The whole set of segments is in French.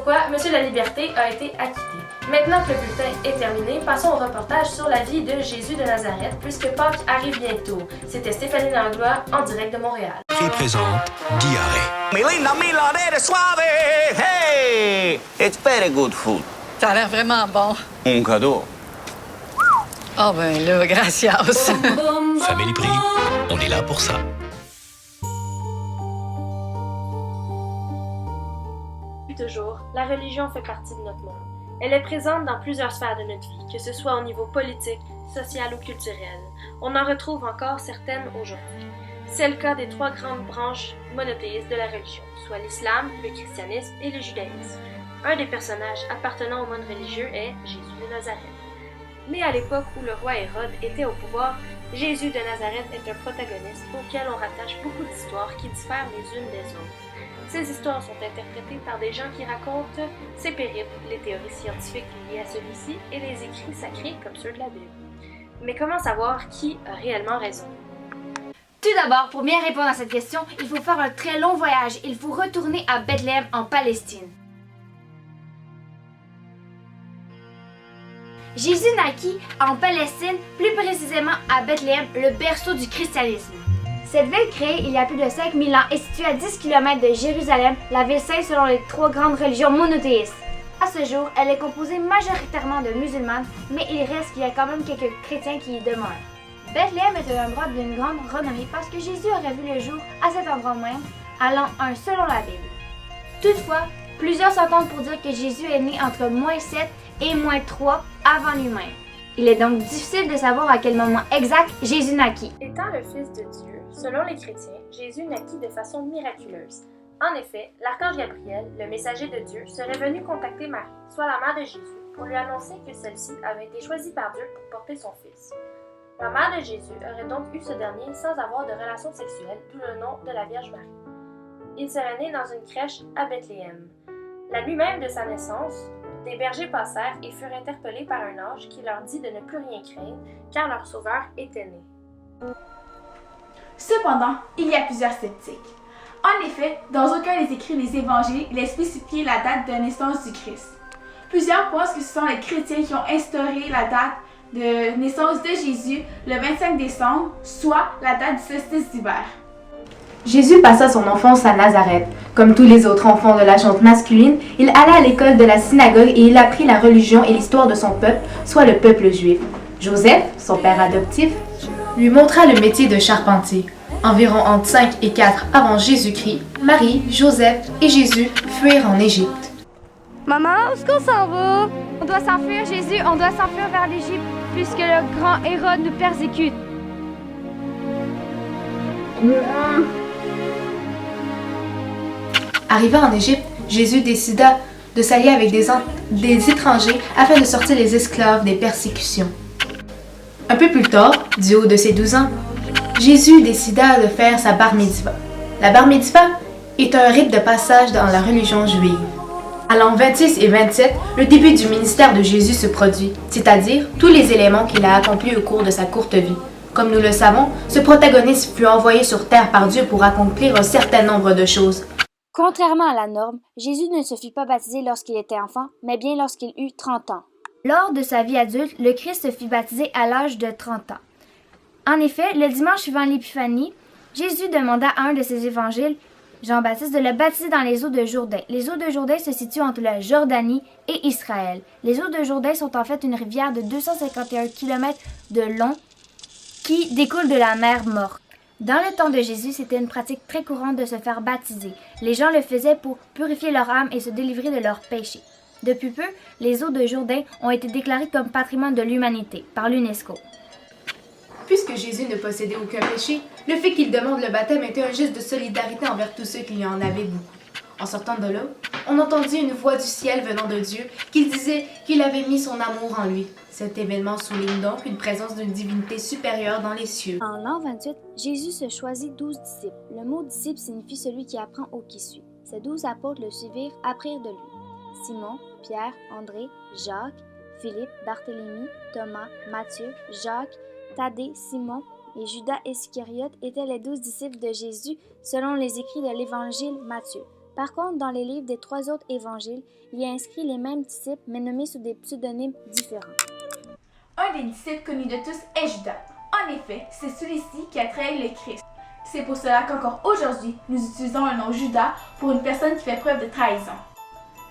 pourquoi M. La Liberté a été acquitté. Maintenant que le bulletin est terminé, passons au reportage sur la vie de Jésus de Nazareth, puisque Pâques arrive bientôt. C'était Stéphanie Langlois, en direct de Montréal. Représente Diarrhée. Mi linda milanese suave, hey! It's very good food. Ça a l'air vraiment bon. Un cadeau. Oh ben là, gracias. Family Prix, on est là pour ça. Depuis toujours, la religion fait partie de notre monde. Elle est présente dans plusieurs sphères de notre vie, que ce soit au niveau politique, social ou culturel. On en retrouve encore certaines aujourd'hui. C'est le cas des trois grandes branches monothéistes de la religion, soit l'islam, le christianisme et le judaïsme. Un des personnages appartenant au monde religieux est Jésus de Nazareth. Né à l'époque où le roi Hérode était au pouvoir, Jésus de Nazareth est un protagoniste auquel on rattache beaucoup d'histoires qui diffèrent les unes des autres. Ces histoires sont interprétées par des gens qui racontent ses périples, les théories scientifiques liées à celui-ci et les écrits sacrés comme ceux de la Bible. Mais comment savoir qui a réellement raison? Tout d'abord, pour bien répondre à cette question, il faut faire un très long voyage. Il faut retourner à Bethléem en Palestine. Jésus naquit en Palestine, plus précisément à Bethléem, le berceau du christianisme. Cette ville créée il y a plus de 5000 ans est située à 10 km de Jérusalem, la ville sainte selon les trois grandes religions monothéistes. À ce jour, elle est composée majoritairement de musulmanes, mais il reste qu'il y a quand même quelques chrétiens qui y demeurent. Bethléem est un endroit d'une grande renommée parce que Jésus aurait vu le jour à cet endroit même, à l'an 1 selon la Bible. Toutefois, plusieurs s'entendent pour dire que Jésus est né entre -7 et -3 avant lui-même. Il est donc difficile de savoir à quel moment exact Jésus naquit. Étant le Fils de Dieu, selon les chrétiens, Jésus naquit de façon miraculeuse. En effet, l'archange Gabriel, le messager de Dieu, serait venu contacter Marie, soit la mère de Jésus, pour lui annoncer que celle-ci avait été choisie par Dieu pour porter son fils. La mère de Jésus aurait donc eu ce dernier sans avoir de relation sexuelle, d'où le nom de la Vierge Marie. Il serait né dans une crèche à Bethléem. La nuit même de sa naissance, des bergers passèrent et furent interpellés par un ange qui leur dit de ne plus rien craindre, car leur sauveur était né. Cependant, il y a plusieurs sceptiques. En effet, dans aucun des écrits des évangiles, il est spécifié la date de naissance du Christ. Plusieurs pensent que ce sont les chrétiens qui ont instauré la date de naissance de Jésus le 25 décembre, soit la date du solstice d'hiver. Jésus passa son enfance à Nazareth. Comme tous les autres enfants de la gente masculine, il alla à l'école de la synagogue et il apprit la religion et l'histoire de son peuple, soit le peuple juif. Joseph, son père adoptif, lui montra le métier de charpentier. Environ entre 5 et 4 avant Jésus-Christ, Marie, Joseph et Jésus fuirent en Égypte. Maman, où est-ce qu'on s'en va? On doit s'enfuir, Jésus, on doit s'enfuir vers l'Égypte, puisque le grand Hérode nous persécute. Arrivé en Égypte, Jésus décida de s'allier avec des étrangers afin de sortir les esclaves des persécutions. Un peu plus tard, du haut de ses 12 ans, Jésus décida de faire sa bar mitzvah. La bar mitzvah est un rite de passage dans la religion juive. À l'an 26 et 27, le début du ministère de Jésus se produit, c'est-à-dire tous les éléments qu'il a accomplis au cours de sa courte vie. Comme nous le savons, ce protagoniste fut envoyé sur terre par Dieu pour accomplir un certain nombre de choses. Contrairement à la norme, Jésus ne se fit pas baptiser lorsqu'il était enfant, mais bien lorsqu'il eut 30 ans. Lors de sa vie adulte, le Christ se fit baptiser à l'âge de 30 ans. En effet, le dimanche suivant l'Épiphanie, Jésus demanda à un de ses évangiles, Jean-Baptiste, de le baptiser dans les eaux de Jourdain. Les eaux de Jourdain se situent entre la Jordanie et Israël. Les eaux de Jourdain sont en fait une rivière de 251 km de long qui découle de la mer Morte. Dans le temps de Jésus, c'était une pratique très courante de se faire baptiser. Les gens le faisaient pour purifier leur âme et se délivrer de leurs péchés. Depuis peu, les eaux de Jourdain ont été déclarées comme patrimoine de l'humanité par l'UNESCO. Puisque Jésus ne possédait aucun péché, le fait qu'il demande le baptême était un geste de solidarité envers tous ceux qui lui en avaient beaucoup. En sortant de l'eau, on entendit une voix du ciel venant de Dieu qui disait qu'il avait mis son amour en lui. Cet événement souligne donc une présence d'une divinité supérieure dans les cieux. En l'an 28, Jésus se choisit 12 disciples. Le mot disciple signifie celui qui apprend ou qui suit. Ces 12 apôtres le suivirent, apprirent de lui. Simon, Pierre, André, Jacques, Philippe, Barthélemy, Thomas, Matthieu, Jacques, Thaddée, Simon et Judas Iscariote étaient les 12 disciples de Jésus selon les écrits de l'Évangile Matthieu. Par contre, dans les livres des 3 autres évangiles, il y a inscrit les mêmes disciples, mais nommés sous des pseudonymes différents. Un des disciples connus de tous est Judas. En effet, c'est celui-ci qui a trahi le Christ. C'est pour cela qu'encore aujourd'hui, nous utilisons le nom Judas pour une personne qui fait preuve de trahison.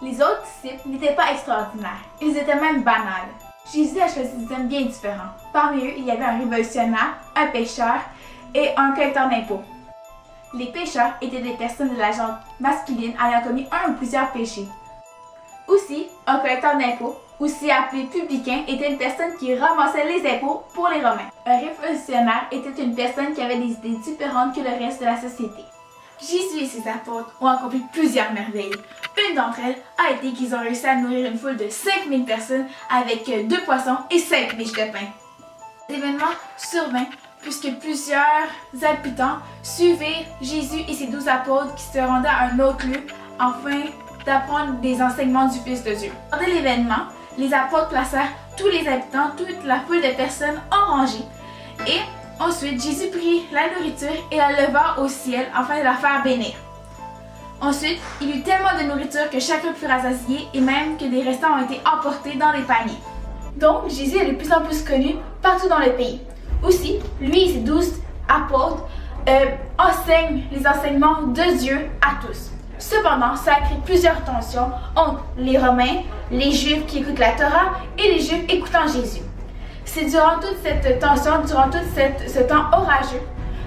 Les autres disciples n'étaient pas extraordinaires, ils étaient même banals. Jésus a choisi des hommes bien différents. Parmi eux, il y avait un révolutionnaire, un pécheur et un collecteur d'impôts. Les pécheurs étaient des personnes de la genre masculine ayant commis un ou plusieurs péchés. Aussi, un collecteur d'impôts, aussi appelé publicain, était une personne qui ramassait les impôts pour les Romains. Un révolutionnaire était une personne qui avait des idées différentes que le reste de la société. Jésus et ses apôtres ont accompli plusieurs merveilles. Une d'entre elles a été qu'ils ont réussi à nourrir une foule de 5000 personnes avec 2 poissons et 5 miches de pain. L'événement survint puisque plusieurs habitants suivaient Jésus et ses 12 apôtres qui se rendaient à un autre lieu afin d'apprendre des enseignements du Fils de Dieu. Lors de l'événement, les apôtres placèrent tous les habitants, toute la foule de personnes en rangée. Et ensuite, Jésus prit la nourriture et la leva au ciel afin de la faire bénir. Ensuite, il y eut tellement de nourriture que chacun fut rassasié et même que des restants ont été emportés dans des paniers. Donc, Jésus est de plus en plus connu partout dans le pays. Aussi, lui et ses 12 apôtres enseignent les enseignements de Dieu à tous. Cependant, ça a créé plusieurs tensions entre les Romains, les Juifs qui écoutent la Torah et les Juifs écoutant Jésus. C'est durant toute cette tension, durant tout ce temps orageux,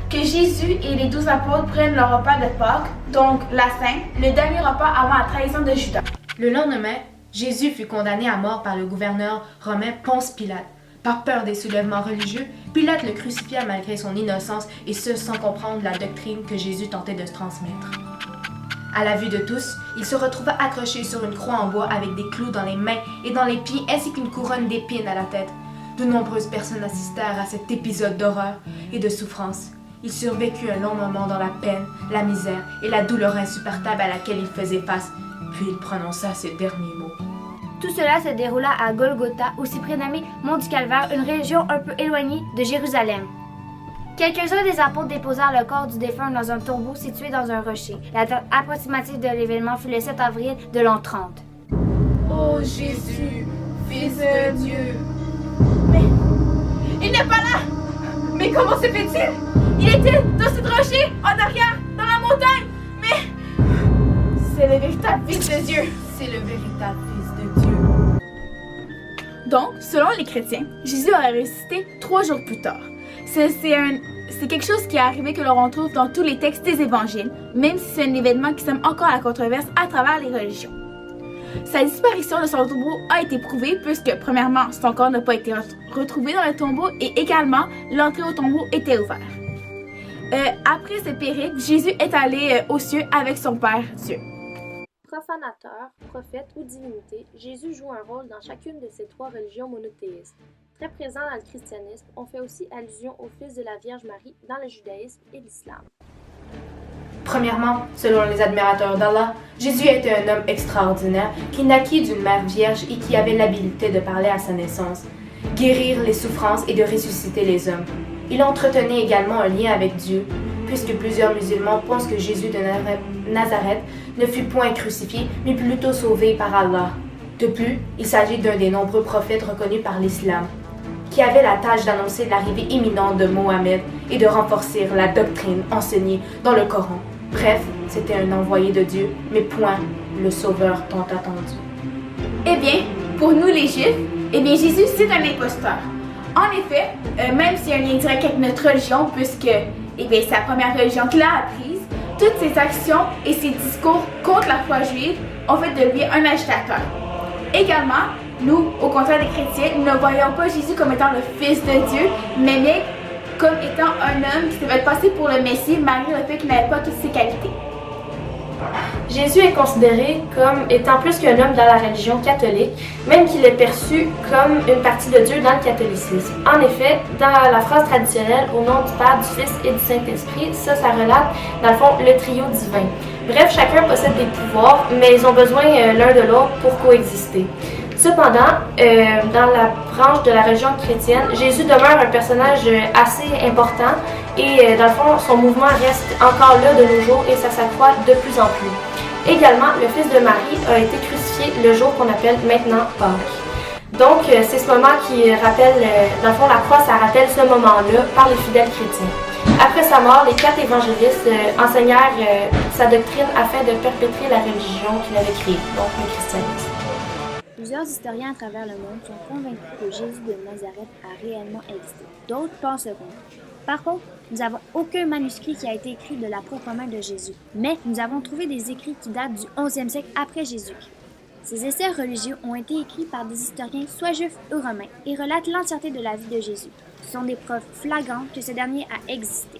que Jésus et les 12 apôtres prennent leur repas de Pâques, donc la Sainte, le dernier repas avant la trahison de Judas. Le lendemain, Jésus fut condamné à mort par le gouverneur romain Ponce Pilate. Par peur des soulèvements religieux, Pilate le crucifia malgré son innocence et ce sans comprendre la doctrine que Jésus tentait de transmettre. À la vue de tous, il se retrouva accroché sur une croix en bois avec des clous dans les mains et dans les pieds ainsi qu'une couronne d'épines à la tête. De nombreuses personnes assistèrent à cet épisode d'horreur et de souffrance. Il survécut un long moment dans la peine, la misère et la douleur insupportable à laquelle il faisait face, puis il prononça ces derniers mots. Tout cela se déroula à Golgotha, aussi prénommé Mont du Calvaire, une région un peu éloignée de Jérusalem. Quelques-uns des apôtres déposèrent le corps du défunt dans un tombeau situé dans un rocher. La date approximative de l'événement fut le 7 avril de l'an 30. Ô Jésus, Fils de Dieu! Mais il n'est pas là! Mais comment se fait-il? Il était dans ce rocher, en arrière, dans la montagne! Mais c'est le véritable Fils de Dieu! C'est le véritable Fils de Dieu. Donc, selon les chrétiens, Jésus aurait ressuscité 3 jours plus tard. C'est quelque chose qui est arrivé que l'on retrouve dans tous les textes des évangiles, même si c'est un événement qui sème encore la controverse à travers les religions. Sa disparition de son tombeau a été prouvée puisque, premièrement, son corps n'a pas été retrouvé dans le tombeau et également, l'entrée au tombeau était ouverte. Après ce périple, Jésus est allé aux cieux avec son Père Dieu. Profanateur, prophète ou divinité, Jésus joue un rôle dans chacune de ces 3 religions monothéistes. Très présent dans le christianisme, on fait aussi allusion au fils de la Vierge Marie dans le judaïsme et l'islam. Premièrement, selon les admirateurs d'Allah, Jésus était un homme extraordinaire qui naquit d'une mère vierge et qui avait l'habilité de parler à sa naissance, guérir les souffrances et de ressusciter les hommes. Il entretenait également un lien avec Dieu, puisque plusieurs musulmans pensent que Jésus de Nazareth ne fut point crucifié, mais plutôt sauvé par Allah. De plus, il s'agit d'un des nombreux prophètes reconnus par l'islam, qui avait la tâche d'annoncer l'arrivée imminente de Mohammed et de renforcer la doctrine enseignée dans le Coran. Bref, c'était un envoyé de Dieu, mais point le sauveur tant attendu. Eh bien, pour nous les Juifs, Jésus c'est un imposteur. En effet, même s'il y a un lien direct avec notre religion, puisque c'est la première religion qu'il a apprise, toutes ses actions et ses discours contre la foi juive ont fait de lui un agitateur. Également, nous, au contraire des chrétiens, nous ne voyons pas Jésus comme étant le Fils de Dieu, mais comme étant un homme qui se fait passer pour le Messie malgré le fait qu'il n'avait pas toutes ses qualités. Jésus est considéré comme étant plus qu'un homme dans la religion catholique, même qu'il est perçu comme une partie de Dieu dans le catholicisme. En effet, dans la phrase traditionnelle « Au nom du Père, du Fils et du Saint-Esprit », ça relate, dans le fond, le trio divin. Bref, chacun possède des pouvoirs, mais ils ont besoin l'un de l'autre pour coexister. Cependant, dans la branche de la religion chrétienne, Jésus demeure un personnage assez important et dans le fond, son mouvement reste encore là de nos jours et ça s'accroît de plus en plus. Également, le fils de Marie a été crucifié le jour qu'on appelle maintenant Pâques. Donc, c'est ce moment qui rappelle, dans le fond, la croix, ça rappelle ce moment-là par les fidèles chrétiens. Après sa mort, les 4 évangélistes enseignèrent sa doctrine afin de perpétrer la religion qu'il avait créée, donc le christianisme. Plusieurs historiens à travers le monde sont convaincus que Jésus de Nazareth a réellement existé. D'autres pensent le contraire. Par contre, nous n'avons aucun manuscrit qui a été écrit de la propre main de Jésus. Mais nous avons trouvé des écrits qui datent du 11e siècle après Jésus-Christ. Ces essais religieux ont été écrits par des historiens soit juifs ou romains et relatent l'entièreté de la vie de Jésus. Ce sont des preuves flagrantes que ce dernier a existé.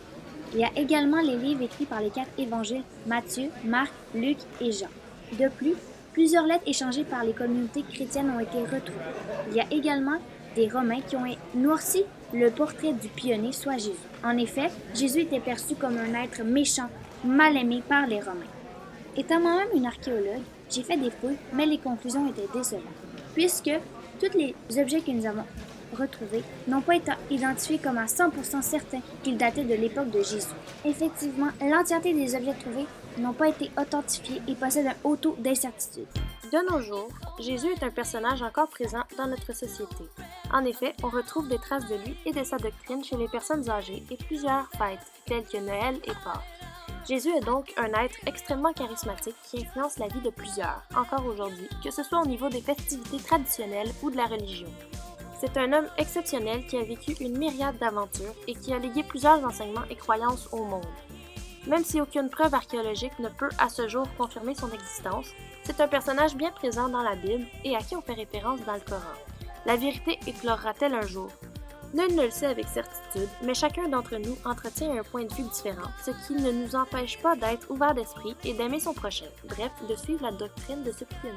Il y a également les livres écrits par les 4 évangiles Matthieu, Marc, Luc et Jean. De plus, plusieurs lettres échangées par les communautés chrétiennes ont été retrouvées. Il y a également des Romains qui ont noirci le portrait du pionnier, soit Jésus. En effet, Jésus était perçu comme un être méchant, mal aimé par les Romains. Étant moi-même une archéologue, j'ai fait des fouilles, mais les conclusions étaient décevantes, puisque tous les objets que nous avons retrouvés n'ont pas été identifiés comme à 100% certains qu'ils dataient de l'époque de Jésus. Effectivement, l'entièreté des objets trouvés n'ont pas été authentifiés et possèdent un haut taux d'incertitude. De nos jours, Jésus est un personnage encore présent dans notre société. En effet, on retrouve des traces de lui et de sa doctrine chez les personnes âgées et plusieurs fêtes, telles que Noël et Pâques. Jésus est donc un être extrêmement charismatique qui influence la vie de plusieurs, encore aujourd'hui, que ce soit au niveau des festivités traditionnelles ou de la religion. C'est un homme exceptionnel qui a vécu une myriade d'aventures et qui a légué plusieurs enseignements et croyances au monde. Même si aucune preuve archéologique ne peut à ce jour confirmer son existence, c'est un personnage bien présent dans la Bible et à qui on fait référence dans le Coran. La vérité éclorera-t-elle un jour? Nul ne le sait avec certitude, mais chacun d'entre nous entretient un point de vue différent, ce qui ne nous empêche pas d'être ouvert d'esprit et d'aimer son prochain, bref, de suivre la doctrine de ce pionnier.